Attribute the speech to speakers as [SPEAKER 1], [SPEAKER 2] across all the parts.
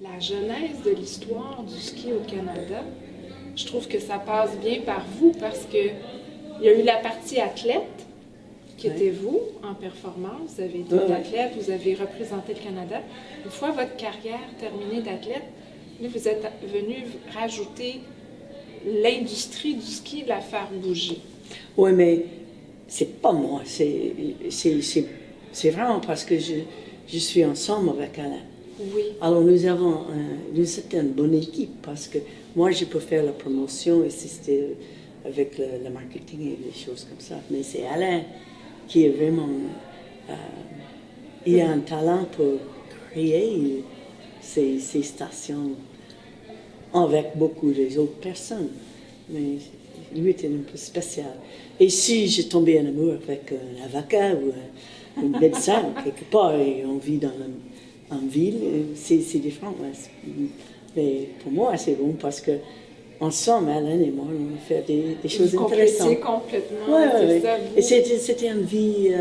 [SPEAKER 1] la genèse de l'histoire du ski au Canada, je trouve que ça passe bien par vous parce que il y a eu la partie athlète, qui était vous, en performance. Vous avez été athlète, vous avez représenté le Canada. Une fois votre carrière terminée d'athlète, vous êtes venu rajouter l'industrie du ski, de la faire bouger.
[SPEAKER 2] Oui, mais c'est pas moi. C'est vraiment parce que je suis ensemble avec Alain.
[SPEAKER 1] Oui.
[SPEAKER 2] Alors, c'était une bonne équipe parce que moi, je peux faire la promotion et assister avec le marketing et des choses comme ça. Mais c'est Alain qui est vraiment... il a un talent pour créer ces stations avec beaucoup des autres personnes. Mais lui était un peu spécial. Et si j'ai tombé en amour avec un avocat ou un médecin, quelque part, et on vit en ville, c'est différent. Mais pour moi, c'est bon parce que ensemble, Alain et moi, on a fait des choses intéressantes.
[SPEAKER 1] Complètement.
[SPEAKER 2] Ouais. Et c'était une vie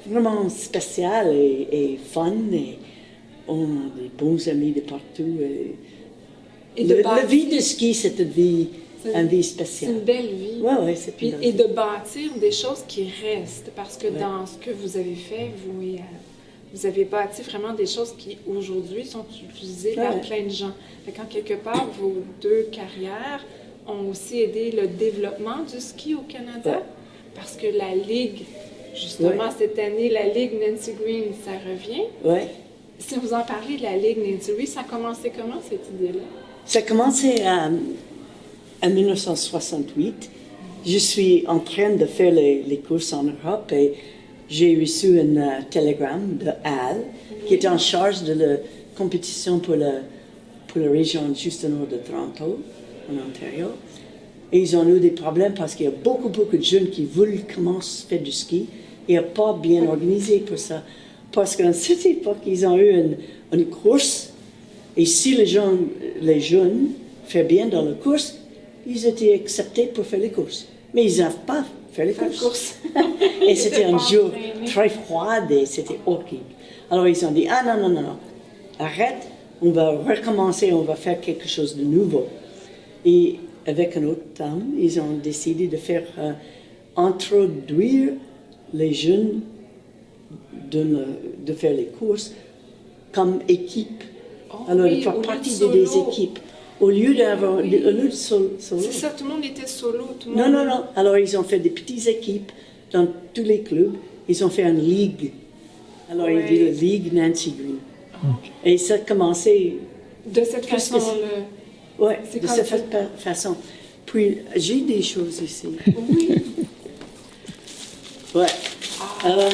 [SPEAKER 2] vraiment spéciale et fun. Et on a des bons amis de partout. La vie de ski, c'est une vie spéciale.
[SPEAKER 1] C'est une belle vie.
[SPEAKER 2] Oui, c'est une belle vie.
[SPEAKER 1] Et de bâtir des choses qui restent. Parce que dans ce que vous avez fait, vous avez bâti vraiment des choses qui, aujourd'hui, sont utilisées par plein de gens. En quelque part, vos deux carrières ont aussi aidé le développement du ski au Canada. Parce que la Ligue, justement, cette année, la Ligue Nancy Green, ça revient.
[SPEAKER 2] Oui.
[SPEAKER 1] Si vous en parlez de la Ligue Nancy Green, ça a commencé comment, cette idée-là? Ça
[SPEAKER 2] a commencé en 1968. Je suis en train de faire les courses en Europe et j'ai reçu un télégramme de Al, qui est en charge de la compétition pour la région juste au nord de Toronto, en Ontario. Et ils ont eu des problèmes parce qu'il y a beaucoup de jeunes qui veulent commencer à faire du ski et ils n'ont pas bien organisé pour ça. Parce qu'à cette époque, ils ont eu une course et si les jeunes font bien dans la course, ils étaient acceptés pour faire les courses. Mais ils n'avaient pas faire les courses. Et c'était un jour très froid et c'était horrible. Alors ils ont dit, non, arrête, on va recommencer, on va faire quelque chose de nouveau. Et avec un autre homme, ils ont décidé de faire introduire les jeunes de faire les courses comme équipe. Alors ils font partie des équipes. Au lieu de solo.
[SPEAKER 1] C'est ça, tout le monde était solo.
[SPEAKER 2] Non. Alors, ils ont fait des petites équipes dans tous les clubs. Ils ont fait une ligue. Alors, ils disent la Ligue Nancy Green. Et ça a commencé...
[SPEAKER 1] De cette façon-là.
[SPEAKER 2] Oui, de cette façon. Puis, j'ai des choses ici.
[SPEAKER 1] Oui.
[SPEAKER 2] Ouais. Alors,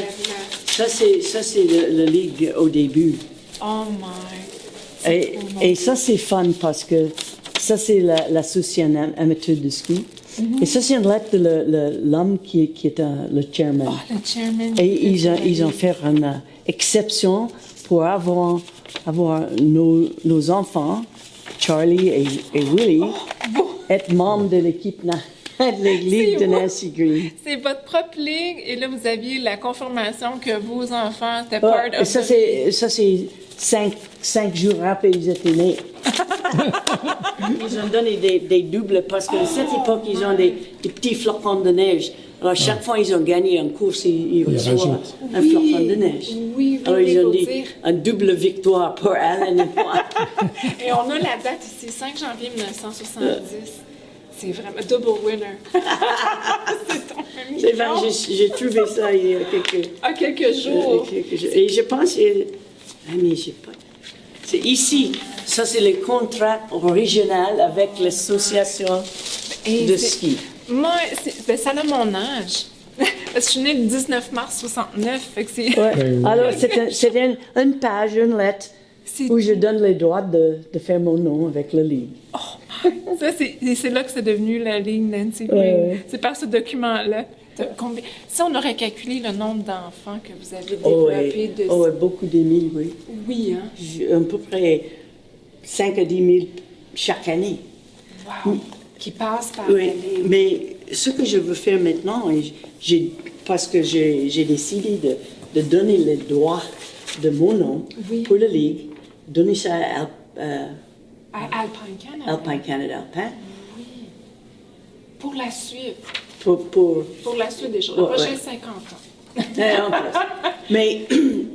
[SPEAKER 2] ça, c'est la ligue au début.
[SPEAKER 1] Oh my...
[SPEAKER 2] Et ça, c'est fun parce que ça, c'est l'association amateur de ski. Et ça, c'est une lettre de l'homme qui est le chairman.
[SPEAKER 1] Oh, le chairman.
[SPEAKER 2] Et ils ont fait une exception pour avoir nos enfants, Charlie et Willie, être membres de l'équipe de la Ligue de Nancy Green.
[SPEAKER 1] C'est votre propre ligue et là, vous aviez la confirmation que vos enfants étaient part of
[SPEAKER 2] ça, c'est 5 jours après ils étaient nés. Ils ont donné des doubles parce qu'à cette époque, ils ont des petits flocons de neige. Alors, chaque fois qu'ils ont gagné une course, ils reçoivent un flocon de neige.
[SPEAKER 1] Oui,
[SPEAKER 2] alors, ils ont dit une double victoire pour Alan et moi.
[SPEAKER 1] Et on a la date ici, 5 janvier 1970. C'est vraiment double winner. C'est ton famille.
[SPEAKER 2] C'est vrai, j'ai trouvé ça il y a
[SPEAKER 1] quelques jours.
[SPEAKER 2] Et je pense... mais j'ai pas... C'est ici. Ça, c'est le contrat original avec l'association de ski.
[SPEAKER 1] Moi, ça a mon âge. Parce que je suis née le 19 mars 69. Fait que c'est...
[SPEAKER 2] Ouais. Alors, c'est une page, une lettre, où je donne les droits de faire mon nom avec la Ligue.
[SPEAKER 1] Oh, ça, c'est là que c'est devenu la Ligue Nancy Green. C'est par ce document-là. Si on aurait calculé le nombre d'enfants que vous avez développé
[SPEAKER 2] beaucoup des mille, oui.
[SPEAKER 1] Oui, hein?
[SPEAKER 2] À peu près 5 à 10 000 chaque année.
[SPEAKER 1] Wow! Qui passent par la Ligue.
[SPEAKER 2] Mais ce que je veux faire maintenant, parce que j'ai décidé de donner les droits de mon nom pour la Ligue, donner ça à
[SPEAKER 1] Alpine Canada.
[SPEAKER 2] Alpine Canada Alpin.
[SPEAKER 1] Oui. Pour la suite.
[SPEAKER 2] Pour
[SPEAKER 1] la suite des choses.
[SPEAKER 2] Ouais,
[SPEAKER 1] Après, j'ai
[SPEAKER 2] ouais.
[SPEAKER 1] 50 ans.
[SPEAKER 2] En plus. Mais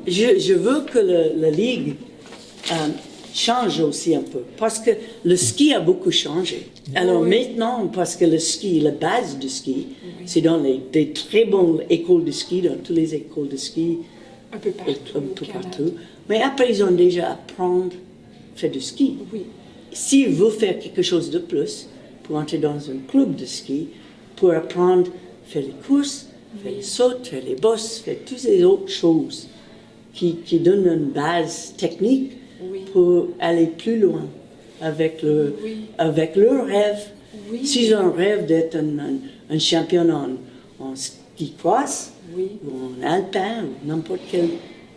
[SPEAKER 2] je veux que la Ligue change aussi un peu, parce que le ski a beaucoup changé. Alors maintenant, parce que le ski, la base du ski, c'est dans des très bonnes écoles de ski, dans toutes les écoles de ski,
[SPEAKER 1] Un peu partout.
[SPEAKER 2] un peu partout. Mais après, ils ont déjà appris à faire du ski.
[SPEAKER 1] Oui.
[SPEAKER 2] S'ils veulent faire quelque chose de plus, pour entrer dans un club de ski, pour apprendre à faire les courses, faire les sauts, faire les bosses, faire toutes ces autres choses qui donnent une base technique pour aller plus loin avec leur rêve.
[SPEAKER 1] Oui.
[SPEAKER 2] S'ils ont un rêve d'être un champion en ski cross, ou en alpin, ou n'importe quel,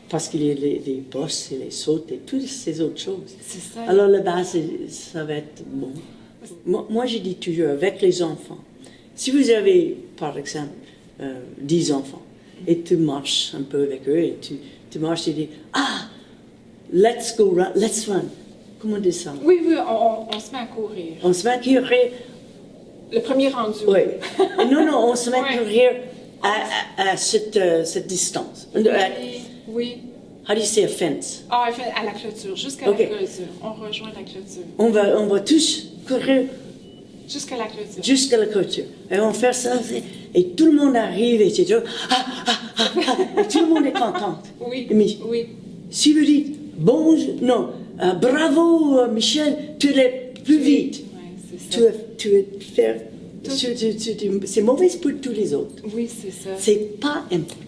[SPEAKER 2] parce qu'il y a les bosses et les sauts et toutes ces autres choses.
[SPEAKER 1] C'est ça.
[SPEAKER 2] Alors la base, ça va être bon. Moi, je dis toujours, avec les enfants, si vous avez, par exemple, 10 enfants, et tu marches un peu avec eux, et tu marches et tu dis, let's go run, let's run. Comment on dit ça?
[SPEAKER 1] Oui, on se met à courir.
[SPEAKER 2] On se met à courir.
[SPEAKER 1] Le premier rendu.
[SPEAKER 2] Oui. Non, on se met à
[SPEAKER 1] Ouais.
[SPEAKER 2] courir à cette distance.
[SPEAKER 1] Oui.
[SPEAKER 2] How do you say a fence?
[SPEAKER 1] Ah, à la clôture, jusqu'à
[SPEAKER 2] Ok.
[SPEAKER 1] la clôture. On rejoint la clôture.
[SPEAKER 2] On va tous courir
[SPEAKER 1] Jusqu'à la clôture.
[SPEAKER 2] jusqu'à la clôture. Et on fait ça, et tout le monde arrive, et c'est toujours, et tout le monde est content.
[SPEAKER 1] Oui.
[SPEAKER 2] Mais
[SPEAKER 1] Oui.
[SPEAKER 2] si vous dites, bravo Michel, tu es plus vite.
[SPEAKER 1] Oui, c'est ça.
[SPEAKER 2] Tu es faire, c'est mauvais pour tous les autres.
[SPEAKER 1] Oui, c'est ça.
[SPEAKER 2] C'est pas important.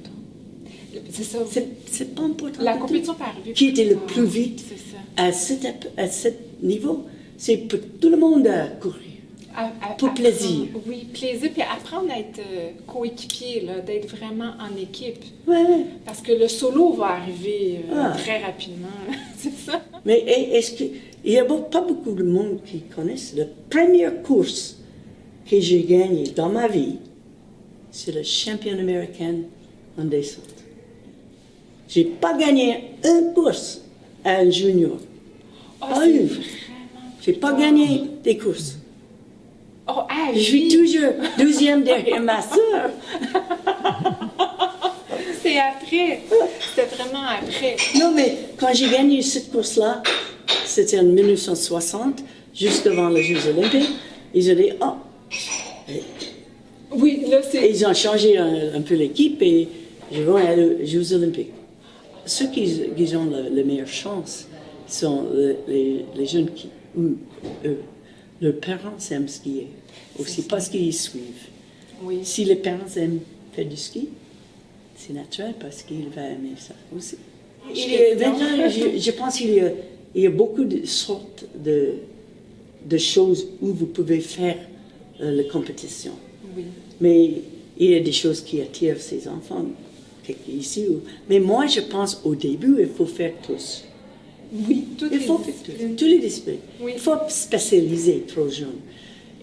[SPEAKER 1] C'est ça.
[SPEAKER 2] C'est pas important.
[SPEAKER 1] La
[SPEAKER 2] du tout.
[SPEAKER 1] compétition peut arriver.
[SPEAKER 2] Qui était le
[SPEAKER 1] tard.
[SPEAKER 2] plus vite
[SPEAKER 1] C'est ça.
[SPEAKER 2] à ce niveau, c'est pour tout le monde à courir. Pour plaisir.
[SPEAKER 1] Oui, plaisir, puis apprendre à être coéquipier, là, d'être vraiment en équipe.
[SPEAKER 2] Ouais.
[SPEAKER 1] Parce que le solo va arriver très rapidement. C'est ça.
[SPEAKER 2] Mais est-ce qu'il n'y a pas beaucoup de monde qui connaissent la première course que j'ai gagnée dans ma vie, c'est le champion américain en descente. J'ai pas gagné une course à un junior.
[SPEAKER 1] Oh,
[SPEAKER 2] Pas
[SPEAKER 1] c'est
[SPEAKER 2] une.
[SPEAKER 1] vraiment...
[SPEAKER 2] J'ai pas gagné des courses.
[SPEAKER 1] Oh, ah,
[SPEAKER 2] Je suis
[SPEAKER 1] oui.
[SPEAKER 2] toujours deuxième derrière ma soeur.
[SPEAKER 1] C'est après. C'était vraiment après.
[SPEAKER 2] Non, mais quand j'ai gagné cette course-là, c'était en 1960, juste avant les Jeux Olympiques, ils ont dit,
[SPEAKER 1] Oui, là,
[SPEAKER 2] Et
[SPEAKER 1] c'est...
[SPEAKER 2] ils ont changé un peu l'équipe et je vais aller aux Jeux Olympiques. Ceux qui ont la meilleure chance sont les jeunes qui, leurs parents aiment skier aussi parce qu'ils suivent.
[SPEAKER 1] Oui.
[SPEAKER 2] Si les parents aiment faire du ski, c'est naturel parce qu'ils vont aimer ça aussi. Maintenant, je pense qu'il y a beaucoup de sortes de choses où vous pouvez faire la compétition.
[SPEAKER 1] Oui.
[SPEAKER 2] Mais il y a des choses qui attirent ces enfants ici. Mais moi, je pense au début, il faut faire tous.
[SPEAKER 1] Oui, toutes
[SPEAKER 2] Il
[SPEAKER 1] les
[SPEAKER 2] faut faire
[SPEAKER 1] disciplines.
[SPEAKER 2] tous les disciplines.
[SPEAKER 1] Oui.
[SPEAKER 2] Il faut spécialiser trop jeune.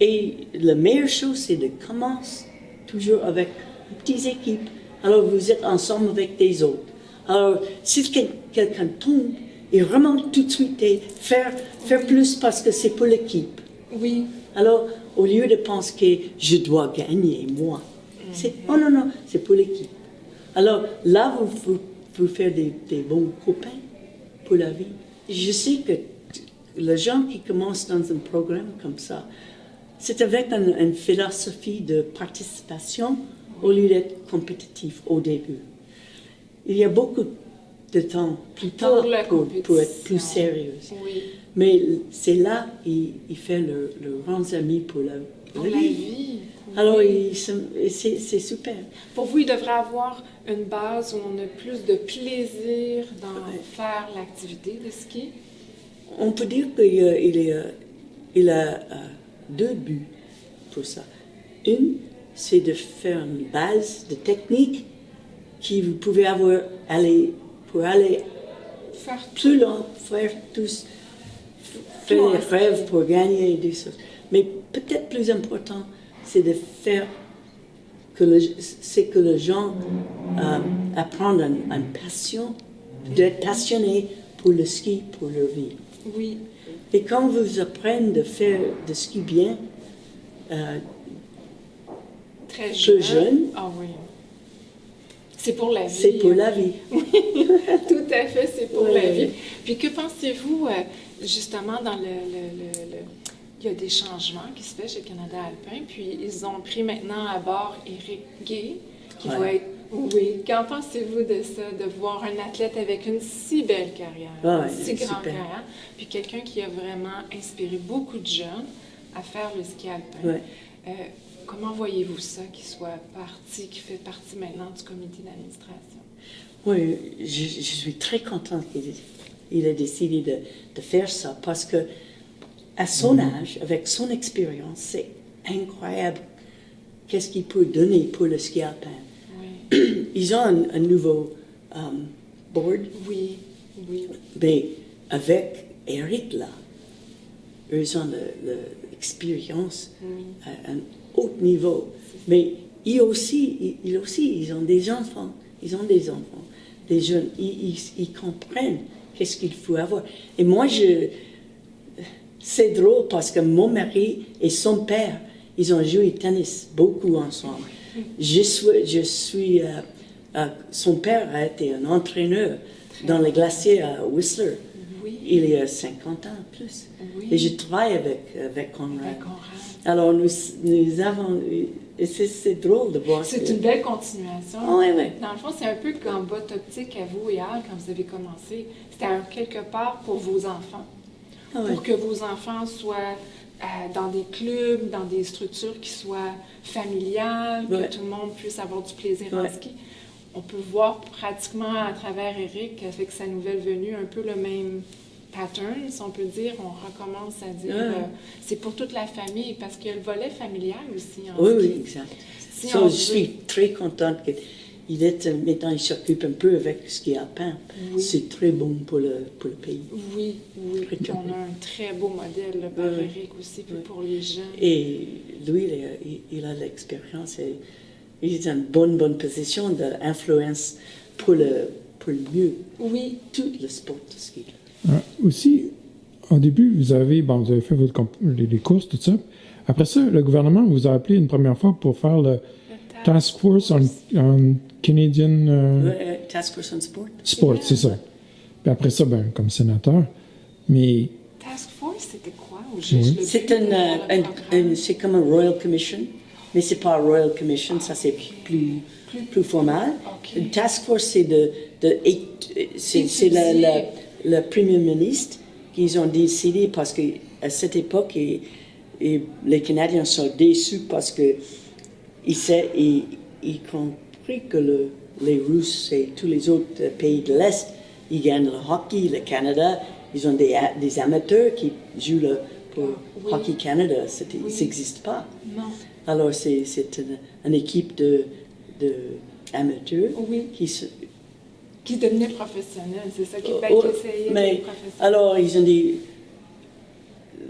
[SPEAKER 2] Et la meilleure chose, c'est de commencer toujours avec des petites équipes. Alors, vous êtes ensemble avec des autres. Alors, si quelqu'un tombe, il remonte tout de suite et faire plus parce que c'est pour l'équipe.
[SPEAKER 1] Oui.
[SPEAKER 2] Alors, au lieu de penser que je dois gagner, moi, c'est non, c'est pour l'équipe. Alors, là, vous faites des bons copains pour la vie. Je sais que les gens qui commencent dans un programme comme ça, c'est avec une philosophie de participation au lieu d'être compétitif au début. Il y a beaucoup de temps plus tard pour être plus sérieuse.
[SPEAKER 1] Oui.
[SPEAKER 2] Mais c'est là qu'il fait le grands amis pour la
[SPEAKER 1] Pour la vie.
[SPEAKER 2] Alors,
[SPEAKER 1] Oui.
[SPEAKER 2] c'est super.
[SPEAKER 1] Pour vous, il devrait avoir une base où on a plus de plaisir dans faire l'activité de ski.
[SPEAKER 2] On peut dire qu'il a deux buts pour ça. Une, c'est de faire une base de technique qui vous pouvez pour aller
[SPEAKER 1] Faire
[SPEAKER 2] plus loin, faire les rêves pour gagner des choses. Mais peut-être plus important, c'est de faire que les gens apprennent une passion, d'être passionnés pour le ski, pour leur vie.
[SPEAKER 1] Oui.
[SPEAKER 2] Et quand vous apprenez de faire de ski bien,
[SPEAKER 1] Très
[SPEAKER 2] peu jeune,
[SPEAKER 1] Ah oui. C'est pour la vie.
[SPEAKER 2] c'est pour la vie.
[SPEAKER 1] Tout à fait, c'est pour
[SPEAKER 2] Oui,
[SPEAKER 1] la
[SPEAKER 2] oui.
[SPEAKER 1] vie. Puis que pensez-vous, justement, dans il y a des changements qui se font chez Canada Alpin, puis ils ont pris maintenant à bord Éric Gay, qui
[SPEAKER 2] Ouais.
[SPEAKER 1] va être... Oui, qu'en pensez-vous de ça, de voir un athlète avec une si belle carrière,
[SPEAKER 2] Ouais,
[SPEAKER 1] une si grande
[SPEAKER 2] super.
[SPEAKER 1] carrière, puis quelqu'un qui a vraiment inspiré beaucoup de jeunes à faire le ski alpin.
[SPEAKER 2] Ouais.
[SPEAKER 1] Comment voyez-vous ça, qu'il soit parti, qu'il fait partie maintenant du comité d'administration?
[SPEAKER 2] Oui, je suis très contente qu'il ait décidé de faire ça parce que à son âge, avec son expérience, c'est incroyable qu'est-ce qu'il peut donner pour le ski alpin.
[SPEAKER 1] Oui,
[SPEAKER 2] Ils ont un nouveau board,
[SPEAKER 1] oui, oui.
[SPEAKER 2] mais avec Eric là, eux ont l'expérience
[SPEAKER 1] Oui.
[SPEAKER 2] à un haut niveau. Mais ils aussi, ils ont des enfants. Ils ont des enfants, des jeunes. Ils comprennent qu'est-ce qu'il faut avoir. Et moi, c'est drôle parce que mon mari et son père, ils ont joué au tennis beaucoup ensemble. Son père a été un entraîneur dans les glaciers à Whistler.
[SPEAKER 1] Oui.
[SPEAKER 2] Il y a 50 ans plus.
[SPEAKER 1] Oui.
[SPEAKER 2] Et je travaille avec Conrad.
[SPEAKER 1] Avec Conrad.
[SPEAKER 2] Alors, nous avons... Et c'est drôle de voir
[SPEAKER 1] C'est
[SPEAKER 2] que-
[SPEAKER 1] une belle continuation.
[SPEAKER 2] Ah, oui, oui.
[SPEAKER 1] Dans le fond, c'est un peu comme votre optique à vous et Al, quand vous avez commencé. C'était quelque part pour vos enfants.
[SPEAKER 2] Ah, oui.
[SPEAKER 1] Pour que vos enfants soient dans des clubs, dans des structures qui soient familiales,
[SPEAKER 2] Ouais.
[SPEAKER 1] que tout le monde puisse avoir du plaisir en
[SPEAKER 2] Ouais.
[SPEAKER 1] ski. On peut voir pratiquement à travers Eric, avec sa nouvelle venue, un peu le même pattern, si on peut dire. On recommence à dire
[SPEAKER 2] Ouais.
[SPEAKER 1] c'est pour toute la famille, parce qu'il y a le volet familial aussi en
[SPEAKER 2] Oui,
[SPEAKER 1] ski.
[SPEAKER 2] oui, exact.
[SPEAKER 1] Si
[SPEAKER 2] So,
[SPEAKER 1] on
[SPEAKER 2] je suis très contente qu'il est maintenant, il s'occupe un peu avec ce qui est alpin.
[SPEAKER 1] Oui.
[SPEAKER 2] C'est très bon pour le pays.
[SPEAKER 1] Oui, oui.
[SPEAKER 2] Très
[SPEAKER 1] Puis on
[SPEAKER 2] bien.
[SPEAKER 1] a un très beau modèle là, par
[SPEAKER 2] Oui.
[SPEAKER 1] Eric aussi, puis
[SPEAKER 2] Oui.
[SPEAKER 1] pour les jeunes.
[SPEAKER 2] Et lui, il a l'expérience et il est dans une bonne position d'influence pour le mieux,
[SPEAKER 1] Oui,
[SPEAKER 2] tout le sport de ski.
[SPEAKER 3] Aussi, au début, vous avez fait les courses, tout ça. Après ça, le gouvernement vous a appelé une première fois pour faire le Task Force on Canadian
[SPEAKER 2] Task Force on Sport.
[SPEAKER 3] Sport, c'est ça. Puis après ça, comme sénateur. Mais
[SPEAKER 1] Task Force, c'était quoi? Ou
[SPEAKER 3] Oui.
[SPEAKER 1] je l'ai
[SPEAKER 2] C'est
[SPEAKER 1] vu dans le programme.
[SPEAKER 2] c'est comme un Royal Commission, mais c'est pas un Royal Commission, ça c'est plus formal.
[SPEAKER 1] Ok.
[SPEAKER 2] Une task force, c'est c'est le premier ministre qu'ils ont décidé parce que à cette époque, les Canadiens sont déçus parce que ils compris que les Russes et tous les autres pays de l'Est, ils gagnent le hockey, le Canada, ils ont des amateurs qui jouent pour
[SPEAKER 1] Oui.
[SPEAKER 2] Hockey Canada, ça
[SPEAKER 1] Oui.
[SPEAKER 2] n'existe pas.
[SPEAKER 1] Non.
[SPEAKER 2] Alors c'est une équipe de amateurs
[SPEAKER 1] Oui. Qui devenait professionnel, c'est ça, qui essayait
[SPEAKER 2] mais
[SPEAKER 1] d'être professionnel.
[SPEAKER 2] alors ils ont dit,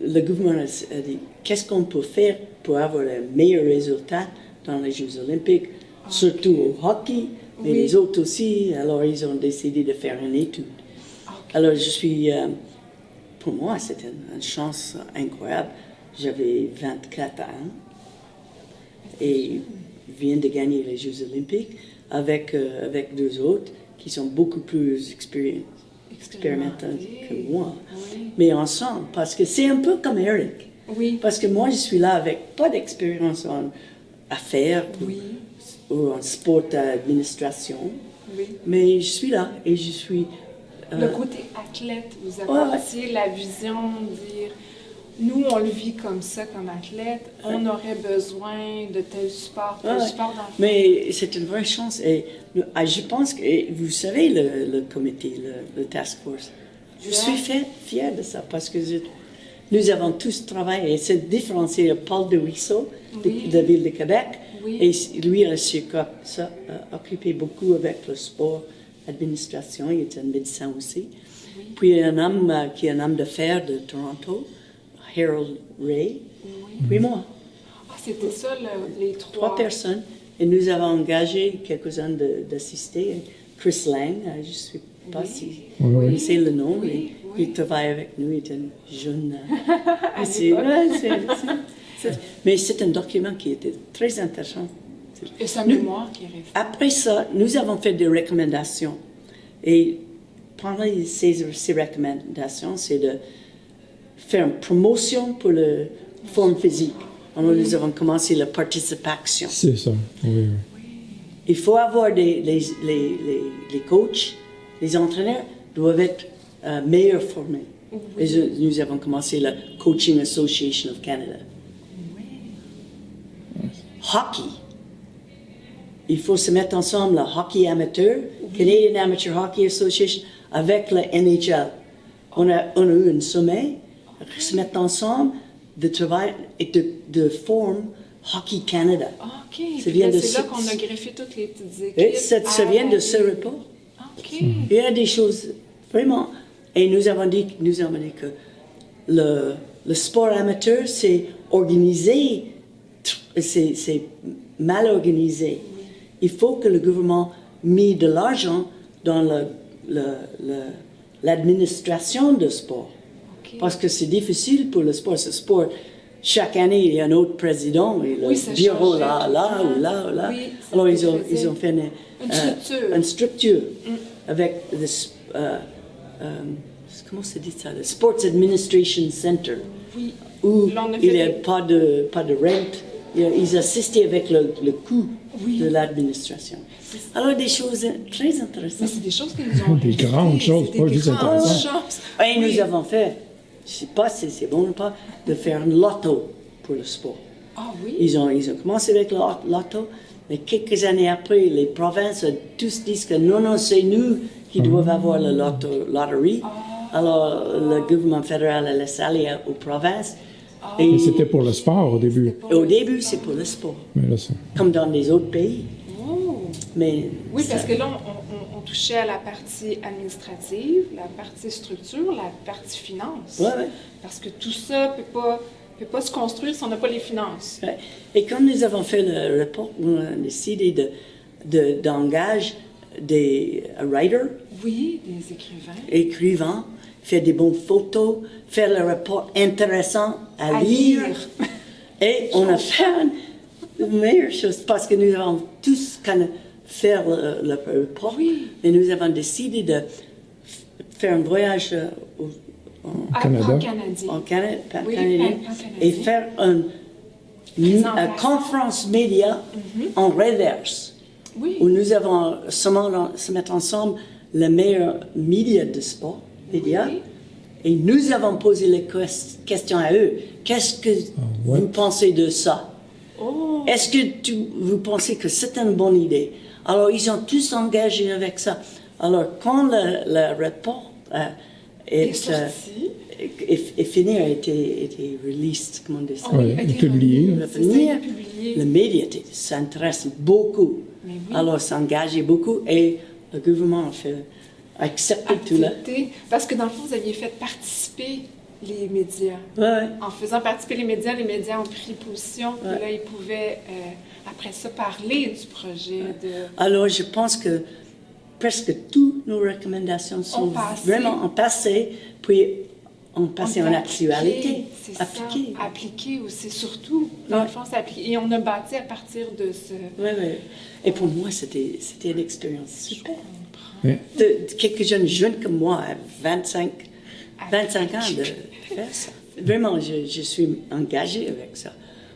[SPEAKER 2] le gouvernement a dit, qu'est-ce qu'on peut faire pour avoir les meilleurs résultats dans les Jeux Olympiques, surtout au hockey, mais
[SPEAKER 1] Oui.
[SPEAKER 2] les autres aussi. Alors ils ont décidé de faire une étude.
[SPEAKER 1] Ok.
[SPEAKER 2] Alors je suis, pour moi c'était une chance incroyable. J'avais 24 ans et viens de gagner les Jeux Olympiques avec deux autres qui sont beaucoup plus expérimentés que moi.
[SPEAKER 1] Oui.
[SPEAKER 2] Mais ensemble, parce que c'est un peu comme Eric.
[SPEAKER 1] Oui.
[SPEAKER 2] Parce que moi, je suis là avec pas d'expérience en affaires
[SPEAKER 1] Oui.
[SPEAKER 2] ou en sport d'administration,
[SPEAKER 1] Oui.
[SPEAKER 2] mais je suis là et je suis...
[SPEAKER 1] Le côté athlète, vous
[SPEAKER 2] ouais.
[SPEAKER 1] apportiez la vision de dire, nous, on le vit comme ça, comme athlète, on aurait besoin de tel support dans le
[SPEAKER 2] Mais c'est une vraie chance. Et je pense que, et vous savez, le comité, le task force, je suis fière de ça parce que nous avons tous travaillé. Et c'est différent. C'est Paul de Ruisseau,
[SPEAKER 1] Oui.
[SPEAKER 2] de la Ville de Québec.
[SPEAKER 1] Oui.
[SPEAKER 2] Et lui, il s'est occupé beaucoup avec le sport, l'administration. Il était un médecin aussi.
[SPEAKER 1] Oui.
[SPEAKER 2] Puis un homme qui est un homme d'affaires de Toronto, Harold Ray.
[SPEAKER 1] Oui.
[SPEAKER 2] Puis moi.
[SPEAKER 1] Ah, c'était ça, les
[SPEAKER 2] Trois personnes. Et nous avons engagé quelques-uns d'assister. Chris Lang, je ne sais pas si vous
[SPEAKER 1] Oui.
[SPEAKER 2] connaissez le nom,
[SPEAKER 1] Oui.
[SPEAKER 2] mais Il travaille avec nous, il est un jeune.
[SPEAKER 1] À
[SPEAKER 2] aussi.
[SPEAKER 1] l'époque.
[SPEAKER 2] Mais c'est un document qui était très intéressant.
[SPEAKER 1] Et sa mémoire qui est restée.
[SPEAKER 2] Après ça, nous avons fait des recommandations. Et parmi ces recommandations, c'est de faire une promotion pour la forme physique. Alors, nous avons commencé la participation.
[SPEAKER 3] C'est ça, oui.
[SPEAKER 2] Il faut avoir les coachs, les entraîneurs doivent être meilleurs formés. Et nous avons commencé la Coaching Association of Canada. Hockey. Il faut se mettre ensemble, le hockey amateur, Canadian Amateur Hockey Association, avec la NHL. On a eu un sommet, se mettre ensemble, de travail et de former Hockey Canada.
[SPEAKER 1] OK.
[SPEAKER 2] Ça vient de
[SPEAKER 1] C'est là
[SPEAKER 2] ce-
[SPEAKER 1] qu'on a greffé toutes les petites équipes.
[SPEAKER 2] Et ça vient de ce report.
[SPEAKER 1] OK.
[SPEAKER 2] Il y a des choses vraiment. Et nous avons dit que le sport amateur, c'est organisé, c'est mal organisé. Il faut que le gouvernement mette de l'argent dans l'administration du sport.
[SPEAKER 1] OK.
[SPEAKER 2] Parce que c'est difficile pour le sport. Ce sport, chaque année, il y a un autre président, et le
[SPEAKER 1] Oui, ça
[SPEAKER 2] bureau
[SPEAKER 1] changeait
[SPEAKER 2] là,
[SPEAKER 1] tout
[SPEAKER 2] là,
[SPEAKER 1] le
[SPEAKER 2] ou
[SPEAKER 1] temps.
[SPEAKER 2] là, ou là.
[SPEAKER 1] Oui, ça
[SPEAKER 2] Alors,
[SPEAKER 1] se
[SPEAKER 2] ils
[SPEAKER 1] faisait.
[SPEAKER 2] ont fait
[SPEAKER 1] Une structure.
[SPEAKER 2] avec comment se dit ça? Le Sports Administration Center.
[SPEAKER 1] Oui.
[SPEAKER 2] Où
[SPEAKER 1] Là, on a
[SPEAKER 2] il
[SPEAKER 1] fait
[SPEAKER 2] n'y a
[SPEAKER 1] des-
[SPEAKER 2] pas de rent. Ils assistaient avec le coût
[SPEAKER 1] Oui.
[SPEAKER 2] de l'administration. Alors, des choses très
[SPEAKER 1] Mais
[SPEAKER 2] intéressantes.
[SPEAKER 1] c'est des choses que nous ont
[SPEAKER 3] Des
[SPEAKER 1] restées.
[SPEAKER 3] grandes choses,
[SPEAKER 1] C'est
[SPEAKER 3] pas
[SPEAKER 1] des
[SPEAKER 3] juste
[SPEAKER 1] grandes
[SPEAKER 3] intéressantes.
[SPEAKER 1] choses.
[SPEAKER 2] Et
[SPEAKER 1] Oui.
[SPEAKER 2] nous avons fait, je ne sais pas si c'est bon ou pas, de faire un loto pour le sport.
[SPEAKER 1] Ah oui.
[SPEAKER 2] Ils ont commencé avec le loto, mais quelques années après, les provinces tous disent que non, c'est nous qui devons avoir la loterie. Alors, le gouvernement fédéral a laissé aller aux provinces. Et
[SPEAKER 3] Mais c'était pour le sport au début.
[SPEAKER 2] au début, c'est pour le sport,
[SPEAKER 3] Mais là, c'est...
[SPEAKER 2] comme dans les autres pays.
[SPEAKER 1] Oh.
[SPEAKER 2] Mais
[SPEAKER 1] Oui,
[SPEAKER 2] ça-
[SPEAKER 1] parce que là, on touchait à la partie administrative, la partie structure, la partie finance.
[SPEAKER 2] Ouais, ouais.
[SPEAKER 1] Parce que tout ça ne peut pas se construire si on n'a pas les finances.
[SPEAKER 2] Ouais. Et quand nous avons fait le rapport, on a décidé d'engager des writers,
[SPEAKER 1] Oui, des écrivains.
[SPEAKER 2] écrivains, faire des bonnes photos, faire le rapport intéressant à lire. Et on a fait la meilleure chose parce que nous avons tous fait le rapport.
[SPEAKER 1] Oui.
[SPEAKER 2] Et nous avons décidé de faire un voyage
[SPEAKER 3] Canada.
[SPEAKER 1] Canadien.
[SPEAKER 2] en Canada,
[SPEAKER 1] Oui,
[SPEAKER 2] canadien,
[SPEAKER 1] pan-canadien.
[SPEAKER 2] et faire une
[SPEAKER 1] Présentation.
[SPEAKER 2] conférence média en reverse.
[SPEAKER 1] Oui.
[SPEAKER 2] Où nous avons seulement se mettre ensemble les meilleurs médias de sport, médias,
[SPEAKER 1] Oui.
[SPEAKER 2] et nous avons posé les questions à eux. Qu'est-ce que
[SPEAKER 3] ouais.
[SPEAKER 2] vous pensez de ça?
[SPEAKER 1] Oh.
[SPEAKER 2] Est-ce que vous pensez que c'est une bonne idée? Alors, ils ont tous engagé avec ça. Alors, quand le rapport
[SPEAKER 1] est sorti.
[SPEAKER 2] est fini, a été released, comment on dit ça?
[SPEAKER 1] Oh,
[SPEAKER 3] Ouais,
[SPEAKER 1] a été
[SPEAKER 3] publié.
[SPEAKER 1] remis.
[SPEAKER 2] Le
[SPEAKER 1] C'est ça,
[SPEAKER 2] venir,
[SPEAKER 1] publié.
[SPEAKER 2] le média s'intéresse beaucoup.
[SPEAKER 1] Mais oui.
[SPEAKER 2] Alors, s'engager beaucoup et le gouvernement a accepté tout là.
[SPEAKER 1] Activité. Parce que dans le fond, vous aviez fait participer les médias.
[SPEAKER 2] Ouais.
[SPEAKER 1] En faisant participer les médias ont pris position. Puis
[SPEAKER 2] Ouais.
[SPEAKER 1] là, ils pouvaient, après ça, parler du projet.
[SPEAKER 2] Alors, je pense que presque toutes nos recommandations sont
[SPEAKER 1] Ont passé.
[SPEAKER 2] vraiment en passé, puis ont passé en
[SPEAKER 1] peut
[SPEAKER 2] actualité.
[SPEAKER 1] C'est
[SPEAKER 2] Appliqué.
[SPEAKER 1] ça. Appliquer aussi, surtout. Dans
[SPEAKER 2] Ouais.
[SPEAKER 1] le fond, c'est appliqué. Et on a bâti à partir de ce...
[SPEAKER 2] Ouais, ouais. Et pour moi, c'était une expérience super.
[SPEAKER 3] Mais
[SPEAKER 2] Quelques jeunes comme moi, à 25 ans, de faire ça. Vraiment, je suis engagée avec ça.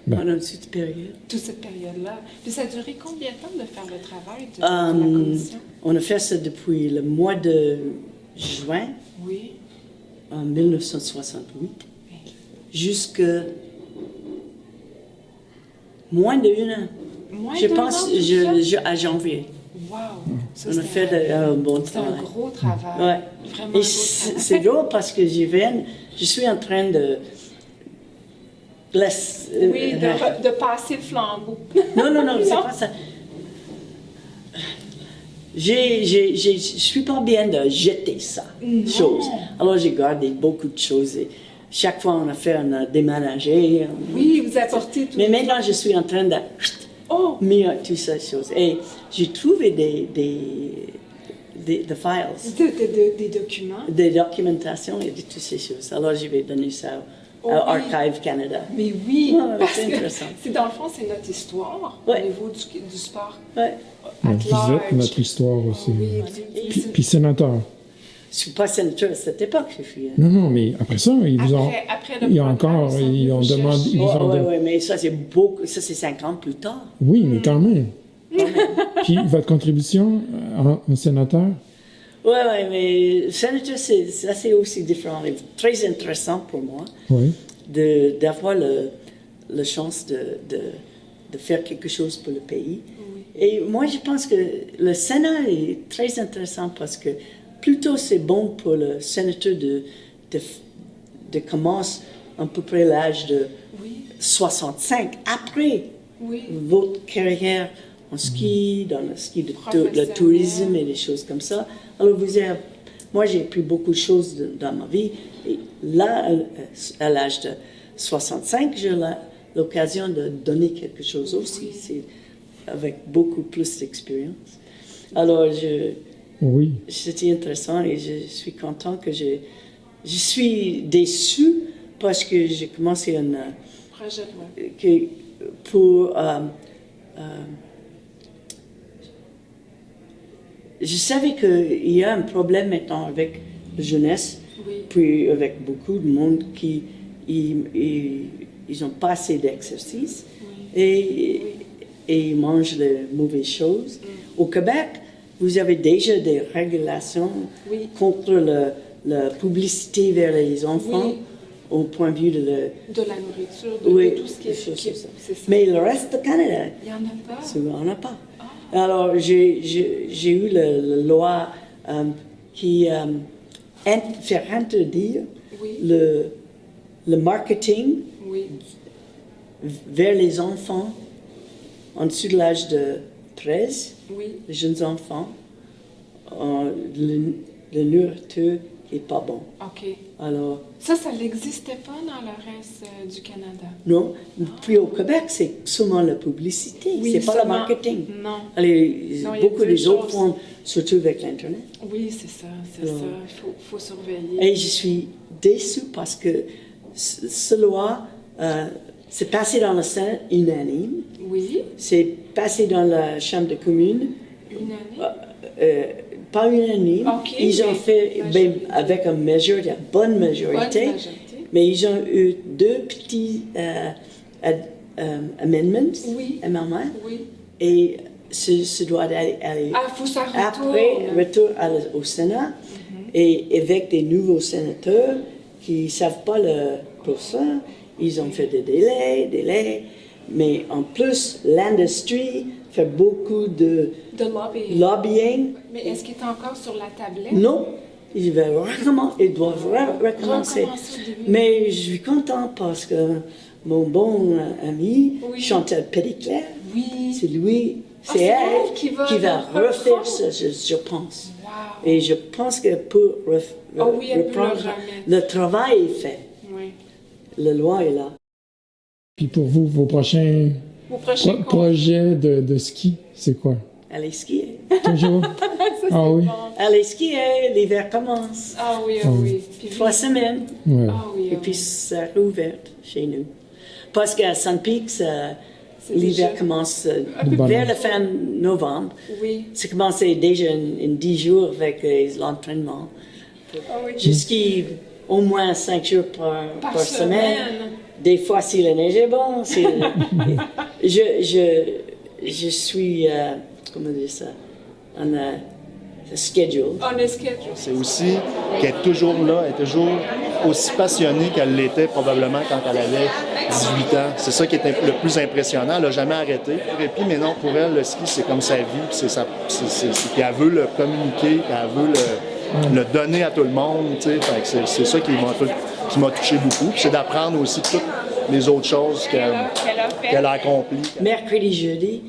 [SPEAKER 3] Ben.
[SPEAKER 2] Pendant cette période.
[SPEAKER 1] Toute cette période-là. Puis ça a duré combien de temps de faire le travail de la commission?
[SPEAKER 2] On a fait ça depuis le mois de juin
[SPEAKER 1] Oui.
[SPEAKER 2] en 1968 jusqu'à moins d'un an.
[SPEAKER 1] Moins
[SPEAKER 2] Je
[SPEAKER 1] d'un
[SPEAKER 2] pense
[SPEAKER 1] an, tout ça?
[SPEAKER 2] à janvier.
[SPEAKER 1] Wow! Ça,
[SPEAKER 2] On a
[SPEAKER 1] c'était
[SPEAKER 2] fait un bon
[SPEAKER 1] c'est un
[SPEAKER 2] travail.
[SPEAKER 1] gros travail.
[SPEAKER 2] Ouais.
[SPEAKER 1] Vraiment un
[SPEAKER 2] Et
[SPEAKER 1] gros
[SPEAKER 2] c'est
[SPEAKER 1] travail.
[SPEAKER 2] drôle parce que je suis en train de
[SPEAKER 1] Oui, de passer le flambeau.
[SPEAKER 2] Non, c'est pas ça. Je suis pas bien de jeter ça, chose. Alors j'ai gardé beaucoup de choses. Et chaque fois on a déménagé.
[SPEAKER 1] Oui, vous apportez tout.
[SPEAKER 2] Mais maintenant je suis en train de
[SPEAKER 1] Oh!
[SPEAKER 2] mettre toutes ces choses. Et j'ai trouvé the files,
[SPEAKER 1] Des documents.
[SPEAKER 2] des documentations et de toutes ces choses. Alors, je vais donner ça
[SPEAKER 1] Oh,
[SPEAKER 2] à
[SPEAKER 1] oui.
[SPEAKER 2] Archive Canada.
[SPEAKER 1] Mais oui,
[SPEAKER 2] Ouais,
[SPEAKER 1] parce
[SPEAKER 2] c'est
[SPEAKER 1] que
[SPEAKER 2] intéressant.
[SPEAKER 1] c'est dans le fond, c'est notre histoire
[SPEAKER 2] Ouais.
[SPEAKER 1] au niveau du sport.
[SPEAKER 2] Ouais.
[SPEAKER 1] At
[SPEAKER 3] Vous êtes
[SPEAKER 1] large.
[SPEAKER 3] notre histoire aussi.
[SPEAKER 1] Oui,
[SPEAKER 3] Puis sénateur.
[SPEAKER 2] Je suis pas sénateur à cette époque, je suis.
[SPEAKER 3] Non, mais après ça, ils vous ont.
[SPEAKER 1] Après le
[SPEAKER 3] Il y a
[SPEAKER 1] programme,
[SPEAKER 3] encore,
[SPEAKER 1] ils sont
[SPEAKER 3] ils ont
[SPEAKER 1] venus vous
[SPEAKER 3] demandé.
[SPEAKER 1] chercher.
[SPEAKER 3] Ils ont
[SPEAKER 2] Oui,
[SPEAKER 3] de-
[SPEAKER 2] mais ça, c'est beaucoup. Ça, c'est 5 ans plus tard.
[SPEAKER 3] Oui, mais quand même. Puis votre contribution en sénateur?
[SPEAKER 2] Oui, mais sénateur, ça, c'est aussi différent. Et très intéressant pour moi
[SPEAKER 3] Oui.
[SPEAKER 2] d'avoir la chance de faire quelque chose pour le pays. Et moi, je pense que le Sénat est très intéressant parce que plutôt c'est bon pour le sénateur de commencer à peu près l'âge de
[SPEAKER 1] Oui,
[SPEAKER 2] 65, après
[SPEAKER 1] oui.
[SPEAKER 2] votre carrière en ski, dans le ski de le
[SPEAKER 1] Professionnel.
[SPEAKER 2] tourisme et des choses comme ça. Alors, moi, j'ai appris beaucoup de choses dans ma vie. Et là, à l'âge de 65, j'ai l'occasion de donner quelque chose aussi, c'est avec beaucoup plus d'expérience. Alors,
[SPEAKER 3] Oui.
[SPEAKER 2] c'était intéressant et je suis content que je suis déçu parce que j'ai commencé
[SPEAKER 1] Projet de loi.
[SPEAKER 2] pour je savais qu'il y a un problème maintenant avec la jeunesse,
[SPEAKER 1] Oui.
[SPEAKER 2] puis avec beaucoup de monde qui ils ont pas assez d'exercice et ils mangent les mauvaises choses. Au Québec, vous avez déjà des régulations
[SPEAKER 1] Oui.
[SPEAKER 2] contre la publicité vers les enfants
[SPEAKER 1] Oui.
[SPEAKER 2] au point de vue de
[SPEAKER 1] De la nourriture,
[SPEAKER 2] oui,
[SPEAKER 1] de tout ce qui
[SPEAKER 2] des choses
[SPEAKER 1] est.
[SPEAKER 2] comme ça.
[SPEAKER 1] C'est ça.
[SPEAKER 2] Mais le reste du Canada,
[SPEAKER 1] Il n'y en a pas.
[SPEAKER 2] souvent, on n'a pas. Alors, j'ai eu la loi qui fait interdire
[SPEAKER 1] Oui.
[SPEAKER 2] le marketing
[SPEAKER 1] Oui.
[SPEAKER 2] vers les enfants en dessous de l'âge de 13,
[SPEAKER 1] Oui.
[SPEAKER 2] les jeunes enfants, le nourriture qui n'est pas bon.
[SPEAKER 1] OK.
[SPEAKER 2] Alors,
[SPEAKER 1] Ça n'existait pas dans le reste du Canada.
[SPEAKER 2] non. Puis au Québec, c'est seulement la publicité,
[SPEAKER 1] Oui,
[SPEAKER 2] c'est pas le
[SPEAKER 1] seulement-
[SPEAKER 2] marketing.
[SPEAKER 1] Non.
[SPEAKER 2] Allez,
[SPEAKER 1] Non, il y a
[SPEAKER 2] beaucoup
[SPEAKER 1] deux
[SPEAKER 2] des autres
[SPEAKER 1] choses.
[SPEAKER 2] font, surtout avec l'Internet.
[SPEAKER 1] Oui, c'est ça, c'est
[SPEAKER 2] Alors.
[SPEAKER 1] ça. Il faut surveiller.
[SPEAKER 2] Et je suis déçue parce que ce loi, c'est passé dans le Sénat unanime,
[SPEAKER 1] Oui,
[SPEAKER 2] c'est passé dans la Chambre de communes,
[SPEAKER 1] une année.
[SPEAKER 2] pas unanime.
[SPEAKER 1] Ok,
[SPEAKER 2] Ils ont
[SPEAKER 1] mais
[SPEAKER 2] fait
[SPEAKER 1] majorité.
[SPEAKER 2] avec une majorité, une bonne majorité,
[SPEAKER 1] Bonne majorité.
[SPEAKER 2] mais ils ont eu deux petits amendments,
[SPEAKER 1] Oui.
[SPEAKER 2] amendements,
[SPEAKER 1] Oui.
[SPEAKER 2] et ce doit aller
[SPEAKER 1] Ah, faut ça
[SPEAKER 2] après
[SPEAKER 1] retourne.
[SPEAKER 2] retour au Sénat et avec des nouveaux sénateurs qui ne savent pas le procès, ils ont fait des délais, mais en plus, l'industrie fait beaucoup de
[SPEAKER 1] De lobby.
[SPEAKER 2] lobbying.
[SPEAKER 1] Mais est-ce qu'il est encore sur la tablette?
[SPEAKER 2] Non, ils doivent recommencer.
[SPEAKER 1] Recommencer au début.
[SPEAKER 2] Mais je suis content parce que mon bon ami,
[SPEAKER 1] Oui.
[SPEAKER 2] Chantal Petitclerc,
[SPEAKER 1] Oui.
[SPEAKER 2] c'est lui,
[SPEAKER 1] Ah,
[SPEAKER 2] c'est
[SPEAKER 1] c'est
[SPEAKER 2] elle
[SPEAKER 1] elle qui va
[SPEAKER 2] refaire
[SPEAKER 1] reprendre.
[SPEAKER 2] ça, je pense.
[SPEAKER 1] Wow.
[SPEAKER 2] Et je pense que pour
[SPEAKER 1] Ah oui, elle peut le
[SPEAKER 2] reprendre,
[SPEAKER 1] remettre.
[SPEAKER 2] le travail est fait.
[SPEAKER 1] Oui.
[SPEAKER 2] La loi est là.
[SPEAKER 3] Puis pour vous, vos prochains
[SPEAKER 1] Au prochain cours.
[SPEAKER 3] projets de ski, c'est quoi?
[SPEAKER 2] Allez skier.
[SPEAKER 3] Toujours?
[SPEAKER 1] Ça, c'est
[SPEAKER 3] Ah oui?
[SPEAKER 1] bon.
[SPEAKER 2] Allez skier, l'hiver commence.
[SPEAKER 1] Ah oui, ah oui. Puis
[SPEAKER 2] 3 semaines.
[SPEAKER 3] Ouais.
[SPEAKER 1] Ah oui,
[SPEAKER 2] Et
[SPEAKER 1] ah
[SPEAKER 2] puis
[SPEAKER 1] oui.
[SPEAKER 2] ça rouvert chez nous. Parce qu'à Sun Peaks,
[SPEAKER 1] C'est
[SPEAKER 2] l'hiver
[SPEAKER 1] déjà-
[SPEAKER 2] commence
[SPEAKER 3] bon.
[SPEAKER 2] vers la fin novembre.
[SPEAKER 1] Oui.
[SPEAKER 2] Ça commence déjà en 10 jours avec l'entraînement.
[SPEAKER 1] Ah oui.
[SPEAKER 2] Je skie au moins 5 jours par semaine.
[SPEAKER 1] semaine.
[SPEAKER 2] Des fois, si la neige est bon. Je suis, comment dire ça, on a schedule.
[SPEAKER 1] On est schedule.
[SPEAKER 4] C'est aussi qu'elle est toujours là, elle est toujours aussi passionnée qu'elle l'était probablement quand elle avait 18 ans. C'est ça qui est le plus impressionnant. Elle n'a jamais arrêté. Et puis, mais non, pour elle, le ski, c'est comme sa vie. Puis puis elle veut le communiquer, puis elle veut le donner à tout le monde. Tu sais. Fait que c'est ça qui m'a touché beaucoup. Puis c'est d'apprendre aussi toutes les autres choses
[SPEAKER 1] Qu'elle a fait.
[SPEAKER 4] qu'elle a accomplies.
[SPEAKER 2] Mercredi, jeudi,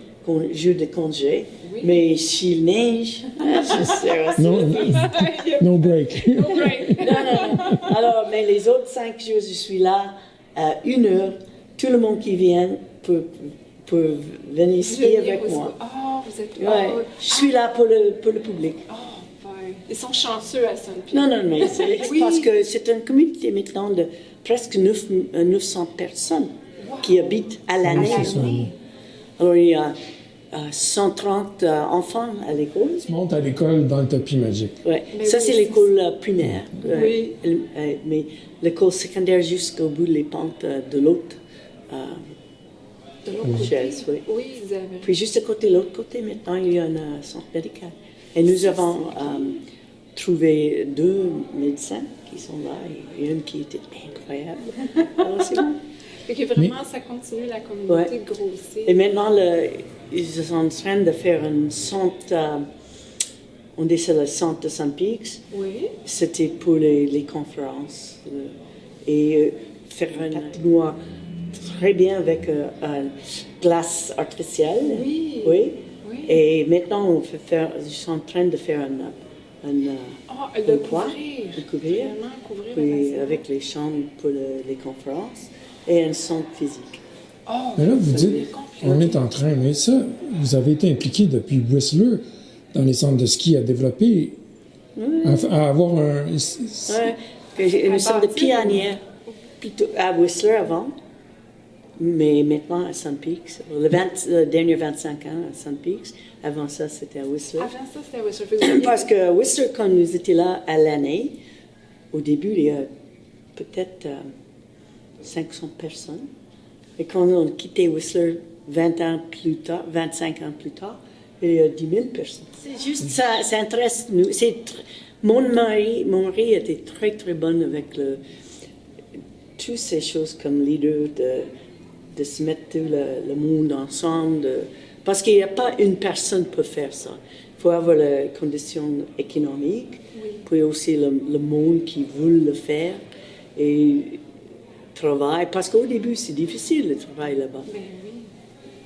[SPEAKER 2] jour de congé. Mais s'il neige, je serai assez
[SPEAKER 3] Non.
[SPEAKER 2] triste.
[SPEAKER 3] No break.
[SPEAKER 1] Right.
[SPEAKER 2] Non. Alors, mais les autres 5 jours, je suis là à 1h. Tout le monde qui vient peut venir skier avec moi.
[SPEAKER 1] Oh, vous êtes...
[SPEAKER 2] Ouais, je suis là pour le public.
[SPEAKER 1] Oh, Ils sont chanceux à Sunpeak.
[SPEAKER 2] Non, non, mais c'est
[SPEAKER 1] Oui.
[SPEAKER 2] parce que c'est une communauté maintenant de presque 900 personnes qui habitent à l'année.
[SPEAKER 3] Oui, c'est ça.
[SPEAKER 2] Alors, il y a 130 enfants à l'école.
[SPEAKER 3] Tu montes à l'école dans le tapis magique.
[SPEAKER 2] Ouais.
[SPEAKER 1] Mais
[SPEAKER 2] Ça,
[SPEAKER 1] oui,
[SPEAKER 2] c'est
[SPEAKER 1] c'est
[SPEAKER 2] l'école primaire.
[SPEAKER 1] Oui.
[SPEAKER 2] Mais l'école secondaire jusqu'au bout des pentes de l'autre
[SPEAKER 1] De l'autre côté.
[SPEAKER 2] chaise, oui.
[SPEAKER 1] Oui, ils avaient.
[SPEAKER 2] Puis juste à côté, l'autre côté, maintenant, il y a un centre médical. Et nous avons trouvé 2 médecins qui sont là, et une qui était incroyable. Alors, c'est bon.
[SPEAKER 1] Fait que vraiment, ça continue la communauté de grossir.
[SPEAKER 2] Et maintenant, ils sont en train de faire un centre, on dit c'est le centre de Sunpeaks.
[SPEAKER 1] Oui.
[SPEAKER 2] C'était pour les conférences. Et faire un patinoire très bien avec glace artificielle.
[SPEAKER 1] Oui.
[SPEAKER 2] Oui.
[SPEAKER 1] Oui.
[SPEAKER 2] Et maintenant, ils sont en train de faire un
[SPEAKER 1] Le
[SPEAKER 2] toit,
[SPEAKER 1] couvrir.
[SPEAKER 2] le couvrir.
[SPEAKER 1] Vraiment couvrir le
[SPEAKER 2] Puis
[SPEAKER 1] bassin.
[SPEAKER 2] avec les chambres pour les conférences et un centre physique.
[SPEAKER 1] Oh,
[SPEAKER 3] Mais là, vous
[SPEAKER 1] ça
[SPEAKER 3] dites,
[SPEAKER 1] devient compliqué.
[SPEAKER 3] on est en train, mais ça, vous avez été impliqué depuis Whistler dans les centres de ski à développer, à avoir un...
[SPEAKER 2] Ouais. Nous sommes des
[SPEAKER 1] bâtir,
[SPEAKER 2] pionnières plutôt à Whistler avant, mais maintenant à Sunpeaks. Le dernier 25 ans à Sunpeaks. Avant ça, c'était à Whistler.
[SPEAKER 1] Avant ça, c'était Whistler.
[SPEAKER 2] Parce que Whistler, quand nous étions là à l'année, au début, il y a peut-être 500 personnes. Et quand on a quitté Whistler 20 ans plus tard, 25 ans plus tard, il y a 10 000 personnes. C'est juste ça, ça intéresse nous. Mon mari était très très bon avec toutes ces choses comme leader, de se mettre tout le monde ensemble. Parce qu'il n'y a pas une personne qui peut faire ça. Il faut avoir les conditions économiques, puis aussi le monde qui veut le faire et travaille. Parce qu'au début, c'est difficile le travail là-bas.
[SPEAKER 1] Ben oui.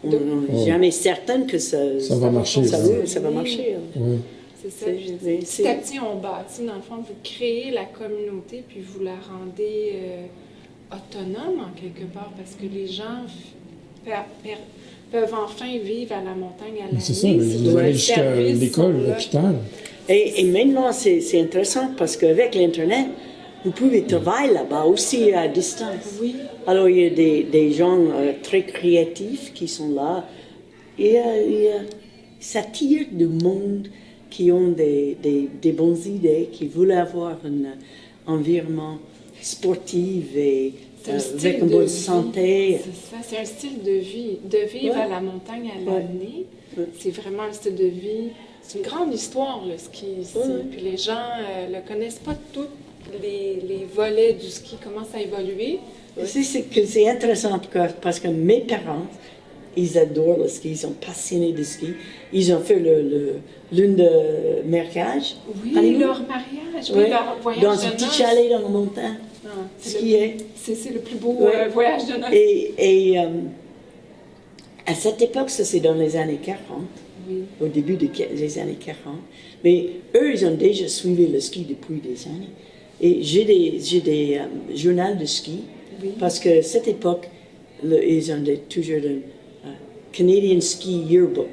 [SPEAKER 2] On n'est jamais certain que ça
[SPEAKER 3] va marcher,
[SPEAKER 2] Ça,
[SPEAKER 3] ouais.
[SPEAKER 2] ça va marcher. Hein.
[SPEAKER 3] Oui.
[SPEAKER 1] C'est ça.
[SPEAKER 2] Mais
[SPEAKER 1] Petit à petit, on bâtit. Dans le fond, vous créez la communauté, puis vous la rendez autonome en quelque part, parce que les gens peuvent enfin vivre à la montagne à l'année.
[SPEAKER 3] C'est ça, vous
[SPEAKER 2] Ouais.
[SPEAKER 3] allez jusqu'à
[SPEAKER 1] services
[SPEAKER 3] l'école,
[SPEAKER 1] sont là.
[SPEAKER 3] l'hôpital.
[SPEAKER 2] Et maintenant, c'est intéressant parce qu'avec l'Internet, vous pouvez travailler là-bas aussi à distance.
[SPEAKER 1] Oui.
[SPEAKER 2] Alors, il y a des gens très créatifs qui sont là. Ça tire du monde qui ont des bonnes idées, qui veulent avoir un environnement sportif et
[SPEAKER 1] C'est un style
[SPEAKER 2] avec une
[SPEAKER 1] de
[SPEAKER 2] bonne
[SPEAKER 1] vie.
[SPEAKER 2] santé.
[SPEAKER 1] C'est ça, c'est un style de vie. De vivre
[SPEAKER 2] Ouais.
[SPEAKER 1] à la montagne à
[SPEAKER 2] Ouais.
[SPEAKER 1] l'année,
[SPEAKER 2] Ouais.
[SPEAKER 1] c'est vraiment un style de vie. C'est une grande histoire, le ski ici.
[SPEAKER 2] Ouais.
[SPEAKER 1] Puis les gens ne connaissent pas tous les volets du ski, comment ça a évolué.
[SPEAKER 2] C'est intéressant parce que mes parents, ils adorent le ski, ils sont passionnés de ski. Ils ont fait lune de mariage.
[SPEAKER 1] Oui,
[SPEAKER 2] honeymoon.
[SPEAKER 1] leur mariage,
[SPEAKER 2] Ouais.
[SPEAKER 1] oui, leur voyage
[SPEAKER 2] dans
[SPEAKER 1] de
[SPEAKER 2] un petit
[SPEAKER 1] noces.
[SPEAKER 2] chalet dans la montagne.
[SPEAKER 1] Non,
[SPEAKER 2] Skier.
[SPEAKER 1] c'est le plus beau
[SPEAKER 2] Ouais.
[SPEAKER 1] voyage de noces.
[SPEAKER 2] Et à cette époque, ça c'est dans les années 40,
[SPEAKER 1] Oui.
[SPEAKER 2] au début des années 40. Mais eux, ils ont déjà suivi le ski depuis des années. Et j'ai des journaux de ski,
[SPEAKER 1] Oui.
[SPEAKER 2] parce que à cette époque, ils ont toujours le Canadian Ski Yearbook.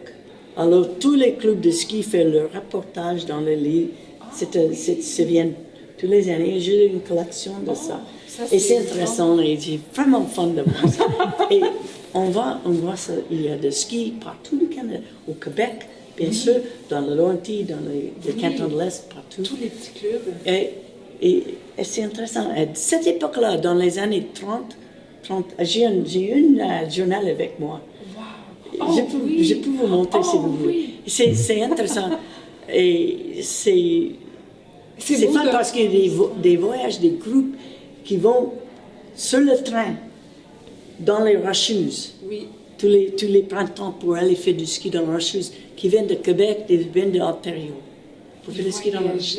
[SPEAKER 2] Alors, tous les clubs de ski font leur reportage dans le livre. Ça vient tous les années. J'ai une collection de ça.
[SPEAKER 1] ça,
[SPEAKER 2] Et
[SPEAKER 1] c'est
[SPEAKER 2] c'est intéressant et j'ai vraiment fun de voir ça. Et on voit ça. Il y a des skis partout au Canada. Au Québec, bien sûr, dans le Laurentides, dans les cantons de l'Est, partout.
[SPEAKER 1] Tous les petits clubs.
[SPEAKER 2] Et c'est intéressant. À cette époque-là, dans les années 30 j'ai un journal avec moi.
[SPEAKER 1] Wow.
[SPEAKER 2] Je peux vous montrer si vous voulez.
[SPEAKER 1] Oui.
[SPEAKER 2] C'est intéressant. Et c'est
[SPEAKER 1] beau
[SPEAKER 2] fun
[SPEAKER 1] de-
[SPEAKER 2] parce qu'il y a des voyages, des groupes qui vont sur le train, dans les Rocheuses,
[SPEAKER 1] Oui.
[SPEAKER 2] tous les printemps pour aller faire du ski dans les Rocheuses, qui viennent de Québec, qui viennent de l'Ontario. Pour faire du ski dans les Rocheuses.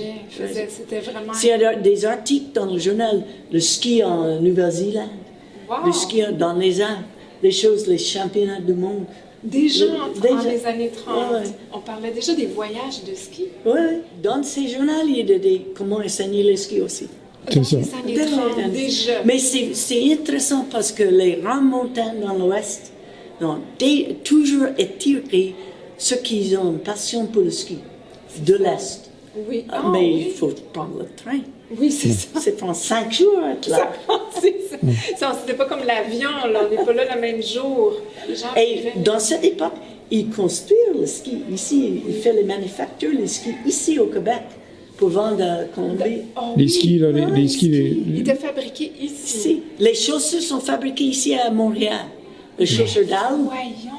[SPEAKER 1] C'était vraiment...
[SPEAKER 2] Il y a des articles dans le journal, le ski en Nouvelle-Zélande,
[SPEAKER 1] Wow.
[SPEAKER 2] le ski dans les Alpes, les championnats du monde.
[SPEAKER 1] Déjà dans
[SPEAKER 2] Déjà.
[SPEAKER 1] les années 30,
[SPEAKER 2] Ouais.
[SPEAKER 1] on parlait déjà des voyages de ski.
[SPEAKER 2] Oui, dans ces journaux, il y a comment enseigner le ski aussi.
[SPEAKER 3] C'est ça.
[SPEAKER 1] Les années 30, déjà.
[SPEAKER 2] Mais c'est intéressant parce que les grandes montagnes dans l'Ouest ont toujours attiré ceux qui ont une passion pour le ski, de l'Est.
[SPEAKER 1] Oui. Ah,
[SPEAKER 2] mais
[SPEAKER 1] oui.
[SPEAKER 2] il faut prendre le train.
[SPEAKER 1] Oui, c'est ça.
[SPEAKER 2] Ça prend 5 jours à être là.
[SPEAKER 1] C'était pas comme l'avion, là. On n'est pas là le même jour. Les gens
[SPEAKER 2] Et
[SPEAKER 1] arrivaient-
[SPEAKER 2] dans cette époque, ils construisent le ski ici. Ils font les manufactures, les skis ici au Québec pour vendre à Colombie.
[SPEAKER 1] Oh,
[SPEAKER 3] Les
[SPEAKER 1] oui.
[SPEAKER 3] skis, là, les skis,
[SPEAKER 1] Il était fabriqué ici.
[SPEAKER 2] Ici. Les chaussures sont fabriquées ici à Montréal. Les chaussures d'Alme.
[SPEAKER 1] Voyons.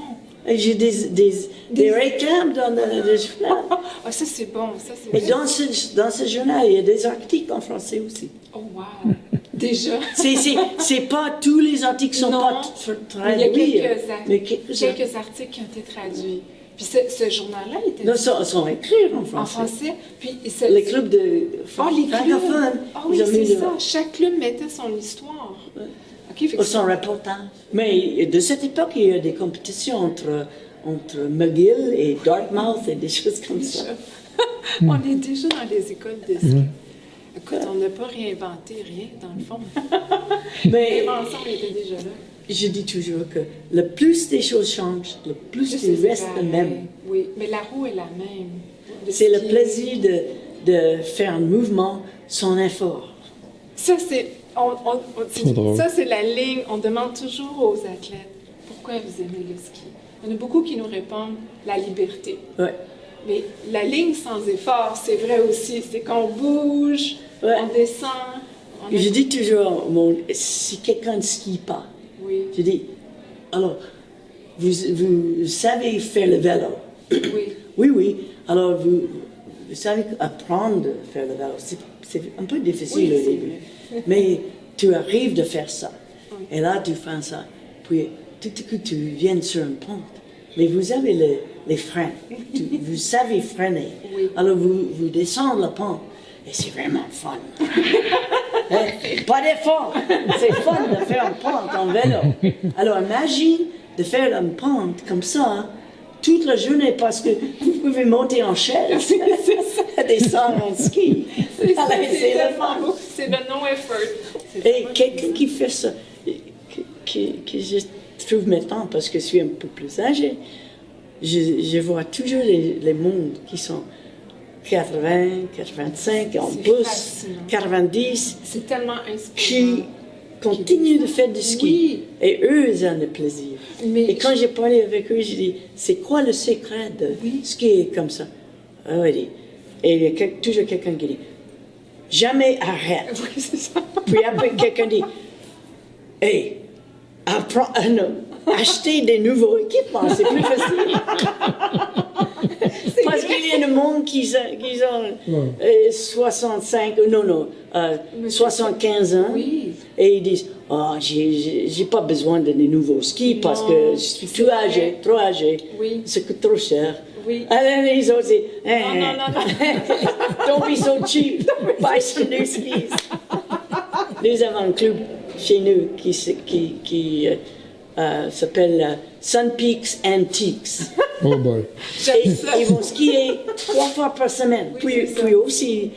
[SPEAKER 2] Et j'ai des réclames dans le journal.
[SPEAKER 1] Ah, ça, c'est bon. Ça, c'est
[SPEAKER 2] Et dans ce journal, il y a des articles en français aussi.
[SPEAKER 1] Oh, wow. Déjà.
[SPEAKER 2] C'est pas tous les articles sont
[SPEAKER 1] Non.
[SPEAKER 2] pas
[SPEAKER 1] Il y a
[SPEAKER 2] traduits, mais
[SPEAKER 1] quelques articles qui ont été traduits. Puis ce journal-là était
[SPEAKER 2] non, sont écrits en
[SPEAKER 1] en
[SPEAKER 2] français.
[SPEAKER 1] français. Puis
[SPEAKER 2] Les clubs de
[SPEAKER 1] les clubs.
[SPEAKER 2] francophones,
[SPEAKER 1] Ah oui,
[SPEAKER 2] ils ont
[SPEAKER 1] c'est
[SPEAKER 2] mis
[SPEAKER 1] ça. Chaque club mettait son histoire. OK, fait que
[SPEAKER 2] son reportage. Mais de cette époque, il y a des compétitions entre McGill et Dartmouth et des choses comme ça.
[SPEAKER 1] On est déjà dans les écoles de ski. Écoute, on n'a pas réinventé rien, dans le fond.
[SPEAKER 2] Mais
[SPEAKER 1] L'invention était déjà là.
[SPEAKER 2] je dis toujours que le plus des choses changent, le plus
[SPEAKER 1] Juste,
[SPEAKER 2] ils
[SPEAKER 1] c'est
[SPEAKER 2] restent le
[SPEAKER 1] pareil.
[SPEAKER 2] même.
[SPEAKER 1] Oui, mais la roue est la même.
[SPEAKER 2] C'est le
[SPEAKER 1] skier.
[SPEAKER 2] plaisir de faire un mouvement sans effort.
[SPEAKER 1] Ça, c'est...
[SPEAKER 3] Trop drôle.
[SPEAKER 1] Ça, c'est la ligne. On demande toujours aux athlètes pourquoi vous aimez le ski. Il y en a beaucoup qui nous répondent la liberté.
[SPEAKER 2] Ouais.
[SPEAKER 1] Mais la ligne sans effort, c'est vrai aussi. C'est qu'on bouge,
[SPEAKER 2] Ouais.
[SPEAKER 1] on descend. On
[SPEAKER 2] Je dis toujours, si quelqu'un ne skie pas,
[SPEAKER 1] Oui,
[SPEAKER 2] je dis, alors, vous savez faire le vélo.
[SPEAKER 1] oui.
[SPEAKER 2] Oui. Alors, vous savez apprendre à faire le vélo. C'est un peu difficile
[SPEAKER 1] Oui,
[SPEAKER 2] au
[SPEAKER 1] c'est
[SPEAKER 2] début. Mais tu arrives de faire ça.
[SPEAKER 1] Oui.
[SPEAKER 2] Et là, tu fais ça. Puis, tout à coup, tu viens sur une pente. Mais vous avez les freins. Vous savez freiner.
[SPEAKER 1] Oui.
[SPEAKER 2] Alors, vous descendez la pente. Et c'est vraiment fun. Pas d'effort. C'est fun de faire une pente en vélo. Alors, imagine de faire une pente comme ça toute la journée parce que vous pouvez monter en chaise et descendre en ski.
[SPEAKER 1] C'est ça,
[SPEAKER 2] Alors,
[SPEAKER 1] c'est
[SPEAKER 2] c'est le
[SPEAKER 1] tellement
[SPEAKER 2] fun.
[SPEAKER 1] beau. C'est le no-effort. C'est
[SPEAKER 2] Et
[SPEAKER 1] vraiment
[SPEAKER 2] quelqu'un qui fait ça, que je trouve maintenant, parce que je suis un peu plus âgée, je vois toujours les mondes qui sont 80, 85, en
[SPEAKER 1] C'est
[SPEAKER 2] plus,
[SPEAKER 1] fascinant.
[SPEAKER 2] 90,
[SPEAKER 1] C'est tellement
[SPEAKER 2] qui
[SPEAKER 1] inspirant.
[SPEAKER 2] continuent de faire du ski.
[SPEAKER 1] Oui.
[SPEAKER 2] Et eux, ils ont le plaisir.
[SPEAKER 1] Mais
[SPEAKER 2] Et quand j'ai parlé avec eux, j'ai dit, c'est quoi le secret de skier comme ça? Ah, il dit, et il y a toujours quelqu'un qui dit, jamais arrête.
[SPEAKER 1] Oui, c'est ça.
[SPEAKER 2] Puis après, quelqu'un dit, hey, acheter des nouveaux équipements, c'est plus facile. Parce qu'il y a le monde qui ont 65, 75 ans,
[SPEAKER 1] Oui.
[SPEAKER 2] et ils disent, oh, j'ai pas besoin de nouveaux skis parce que je suis
[SPEAKER 1] c'est
[SPEAKER 2] trop
[SPEAKER 1] vrai.
[SPEAKER 2] âgé,
[SPEAKER 1] Oui.
[SPEAKER 2] ça coûte trop cher.
[SPEAKER 1] Oui.
[SPEAKER 2] Alors les autres disent,
[SPEAKER 1] Non.
[SPEAKER 2] don't be so cheap, buy some new skis. Nous avons un club chez nous qui s'appelle Sun Peaks Antiques.
[SPEAKER 3] Oh boy.
[SPEAKER 2] Et
[SPEAKER 1] J'aime ça.
[SPEAKER 2] ils vont skier 3 fois par semaine.
[SPEAKER 1] Oui, c'est ça.
[SPEAKER 2] Puis aussi,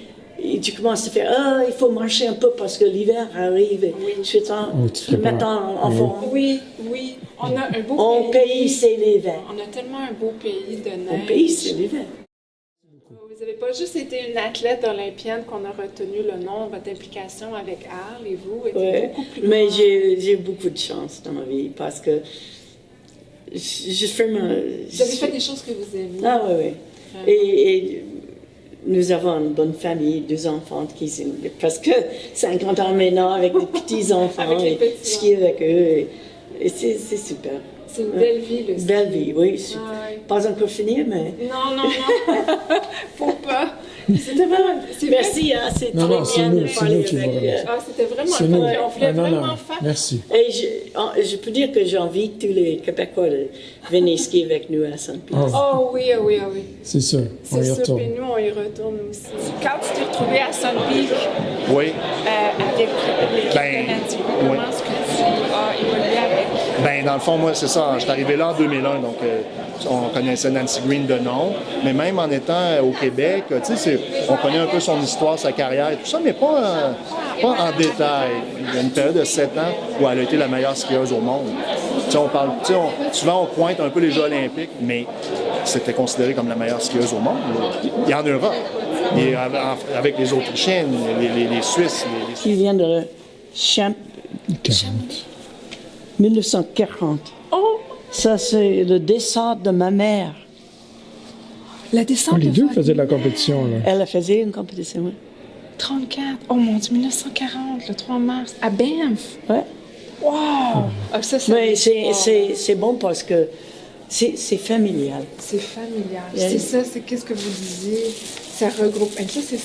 [SPEAKER 2] tu commences à faire, il faut marcher un peu parce que l'hiver arrive. Et
[SPEAKER 1] Oui.
[SPEAKER 2] je suis en
[SPEAKER 3] Oh, tu fais
[SPEAKER 2] mettre
[SPEAKER 3] pas.
[SPEAKER 2] en
[SPEAKER 3] Oui.
[SPEAKER 2] forme.
[SPEAKER 1] Oui. On a un beau
[SPEAKER 2] Mon pays, c'est l'hiver.
[SPEAKER 1] On a tellement un beau pays de neige.
[SPEAKER 2] Mon pays, c'est l'hiver.
[SPEAKER 1] Vous n'avez pas juste été une athlète olympienne qu'on a retenu le nom, votre implication avec Arles et vous était
[SPEAKER 2] Ouais.
[SPEAKER 1] beaucoup plus
[SPEAKER 2] Mais
[SPEAKER 1] grande.
[SPEAKER 2] j'ai beaucoup de chance dans ma vie parce que je fais ma...
[SPEAKER 1] Vous avez fait des choses que vous aimez.
[SPEAKER 2] Ah oui. Et nous avons une bonne famille, 2 enfants qui sont presque 50 ans maintenant avec des petits-enfants
[SPEAKER 1] Avec les
[SPEAKER 2] et
[SPEAKER 1] petits
[SPEAKER 2] skier avec eux. Et c'est super.
[SPEAKER 1] C'est une belle vie, le ski.
[SPEAKER 2] Belle vie, oui. Super.
[SPEAKER 1] Ah ouais.
[SPEAKER 2] Pas encore fini, mais...
[SPEAKER 1] Non. Faut pas. C'était vraiment... c'est vrai.
[SPEAKER 2] Merci, hein, c'est
[SPEAKER 3] Non,
[SPEAKER 2] très
[SPEAKER 3] non, c'est
[SPEAKER 2] bien
[SPEAKER 3] nous,
[SPEAKER 2] de
[SPEAKER 3] c'est
[SPEAKER 2] parler
[SPEAKER 3] nous qui
[SPEAKER 2] avec...
[SPEAKER 3] vous remercions.
[SPEAKER 1] Ah, c'était vraiment
[SPEAKER 3] C'est
[SPEAKER 1] fun.
[SPEAKER 3] nous.
[SPEAKER 1] Puis on voulait
[SPEAKER 3] Ah, non,
[SPEAKER 1] vraiment
[SPEAKER 3] non.
[SPEAKER 1] faire...
[SPEAKER 3] Merci.
[SPEAKER 2] Et je peux dire que j'invite tous les Québécois de venir skier avec nous à Saint-Pierre.
[SPEAKER 3] Oh,
[SPEAKER 1] Oh oui.
[SPEAKER 3] c'est sûr. On
[SPEAKER 1] C'est
[SPEAKER 3] y
[SPEAKER 1] sûr,
[SPEAKER 3] retourne.
[SPEAKER 1] puis nous, on y retourne aussi. Quand tu t'es retrouvé à Sun Peak
[SPEAKER 4] Oui.
[SPEAKER 1] avec l'équipe
[SPEAKER 4] Ben,
[SPEAKER 1] de Nancy,
[SPEAKER 4] oui.
[SPEAKER 1] comment est-ce que tu as évolué avec?
[SPEAKER 4] Ben, dans le fond, moi, c'est ça. Je suis arrivé là en 2001, donc on connaissait Nancy Green de nom. Mais même en étant au Québec, tu sais, on connaît un peu son histoire, sa carrière et tout ça, mais pas en détail. Il y a une période de 7 ans où elle a été la meilleure skieuse au monde. Tu sais, souvent, on pointe un peu les Jeux olympiques, mais c'était considéré comme la meilleure skieuse au monde. Il y en a Europe. Et avec les Autrichiens, les Suisses,
[SPEAKER 2] Qui vient de Cham... 1940.
[SPEAKER 1] Oh!
[SPEAKER 2] Ça, c'est le descente de ma mère.
[SPEAKER 1] La descente
[SPEAKER 3] Les
[SPEAKER 1] de
[SPEAKER 3] deux
[SPEAKER 1] votre
[SPEAKER 3] faisaient de la compétition, là.
[SPEAKER 2] Elle faisait une compétition, oui.
[SPEAKER 1] 34. Oh mon Dieu, 1940, le 3 mars, à Banff.
[SPEAKER 2] Ouais.
[SPEAKER 1] Wow! Ah, ça,
[SPEAKER 2] Mais
[SPEAKER 1] l'histoire.
[SPEAKER 2] c'est bon parce que c'est familial.
[SPEAKER 1] C'est familial.
[SPEAKER 2] Yeah.
[SPEAKER 1] C'est ça, c'est qu'est-ce que vous disiez. Ça regroupe. Et ça, c'est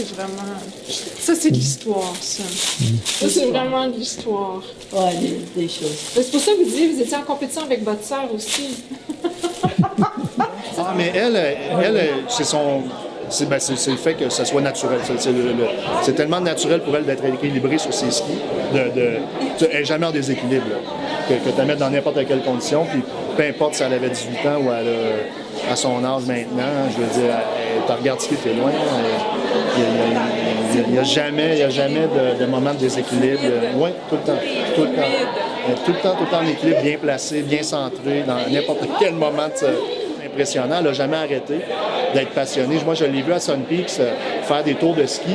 [SPEAKER 1] vraiment. Ça, c'est de l'histoire, ça. Ça, c'est vraiment de l'histoire.
[SPEAKER 2] Ouais, des choses.
[SPEAKER 1] C'est pour ça que vous disiez que vous étiez en compétition avec votre sœur aussi.
[SPEAKER 4] Ah, mais elle c'est son. C'est le fait que ça soit naturel. C'est tellement naturel pour elle d'être équilibrée sur ses skis. Elle n'est jamais en déséquilibre. Là. Que tu la mettes dans n'importe quelle condition. Puis peu importe si elle avait 18 ans ou elle a à son âge maintenant, je veux dire, tu regardes ski, tu es loin. Il n'y a jamais de moment de déséquilibre. Oui, tout le temps. Tout le temps en équilibre, bien placé, bien centré, dans n'importe quel moment impressionnant. Elle n'a jamais arrêté d'être passionnée. Moi, je l'ai vu à Sun Peaks faire des tours de ski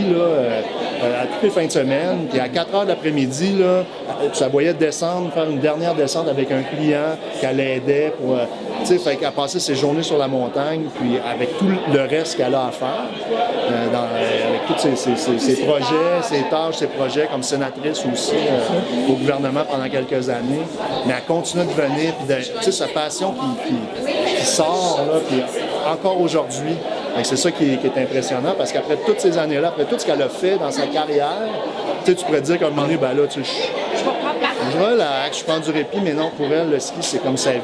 [SPEAKER 4] à toutes les fins de semaine. Puis à 4 heures de l'après-midi, tu la voyais descendre, faire une dernière descente avec un client qu'elle aidait pour. Fait qu'elle passait ses journées sur la montagne, puis avec tout le reste qu'elle a à faire, avec tous ses projets, ses tâches, ses projets comme sénatrice aussi au gouvernement pendant quelques années. Mais elle continue de venir, puis sa passion qui sort, là, puis encore aujourd'hui. C'est ça qui est impressionnant, parce qu'après toutes ces années-là, après tout ce qu'elle a fait dans sa carrière, tu pourrais te dire qu'à un moment donné, ben là, je relaxe, je prends du répit, mais non, pour elle, le ski, c'est comme sa vie.